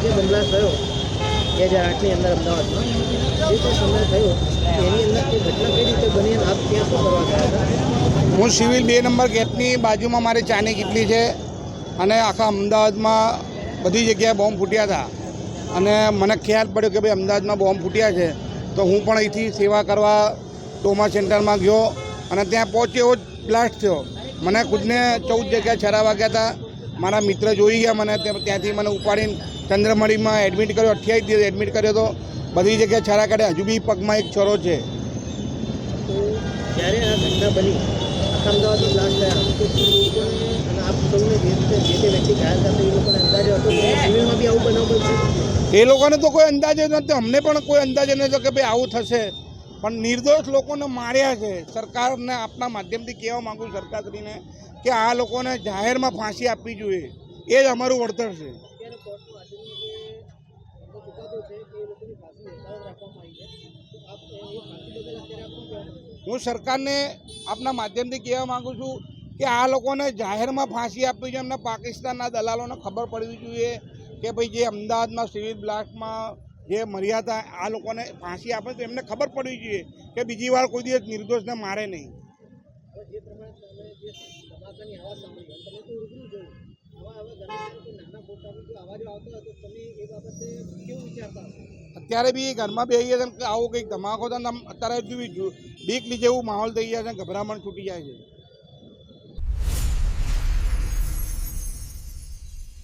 જે બંગલા થયો 2008ની અંદર અમદાવાદમાં જે તે સમય થયો એની અંદર તે ઘટના કઈ રીતે બની અને આપ ત્યાં શું કરવા ગયા હતા? હું સિવિલ 2 નંબર ગેટની બાજુમાં મારી ચાની કીટલી છે અને આખા અમદાવાદમાં બધી જગ્યાએ બોમ્બ ફૂટ્યા હતા અને મને ખ્યાલ પડ્યો કે ભાઈ અમદાવાદમાં બોમ્બ ફૂટ્યા છે તો હું પણ અહીંથી સેવા કરવા ટોમા સેન્ટરમાં ગયો અને ત્યાં પહોંચ્યો એવો જ બ્લાસ્ટ થયો. મને ખુદને 14 જગ્યાએ છરા વાગ્યા હતા. મારા મિત્ર જોઈ ગયા મને, ત્યાંથી મને ઉપાડીને ચંદ્રમણીમાં એડમિટ કર્યો. 28 દિવસ એડમિટ કર્યો હતો. બધી જગ્યાએ છરા કાઢ્યા. હજુ બી પગમાં એક છરો છે. તો જ્યારે આ ઘટના બની અમદાવાદનો બ્લાસ્ટ થયા તો લોકોને અને આપ સૌને જે તે વ્યક્તિ ઘાયલ થયા તો એ લોકોને અંદાજો હતો કે સિવિલમાં બી આવું બનાવ બનશે? એ લોકોને તો કોઈ અંદાજો નથી. અમને પણ કોઈ અંદાજો નથી કે ભાઈ આવું થશે. પણ નિર્દોષ લોકોને માર્યા છે. સરકારને આપના માધ્યમથી કહેવા માગું સરકારશ્રીને કે આ લોકોને જાહેરમાં ફાંસી આપવી જોઈએ. એ જ અમારું વળતર છે. અત્યારે કોર્ટનું આજનો જે ચુકાદો છે કે એ લોકોની ફાંસી યથાવત રાખવામાં આવી છે તો આપ એ ફાંસી બદલ અત્યારે આપ શું કહેવા? હું સરકારને આપના માધ્યમથી કહેવા માગું છું કે આ લોકોને જાહેરમાં ફાંસી આપવી જોઈએ. એમને પાકિસ્તાનના દલાલોને ખબર પડવી જોઈએ કે ભાઈ જે અમદાવાદમાં સિવિલ બ્લાસ્ટમાં જે મર્યા હતા આ લોકોને ફાંસી આપે તો એમને ખબર પડવી જોઈએ કે બીજી વાર કોઈ દિવસ નિર્દોષને મારે નહીં. હવે જે પ્રમાણે તમે જે ધમાકાની અવાજ સાંભળી તમે તો રૂબરૂ જોયું આવા ગમે કોઈ નાના મોટાની જો અવાજો આવતો હોય તો તમે એ બાબતે કેવું વિચારતા હશો? અત્યારે બી ઘરમાં બેસી ગયા છે કે આવો કંઈક ધમાકો થાય ને અત્યારે બીક જેવું માહોલ થઈ જાય છે. ગભરામણ છૂટી જાય છે.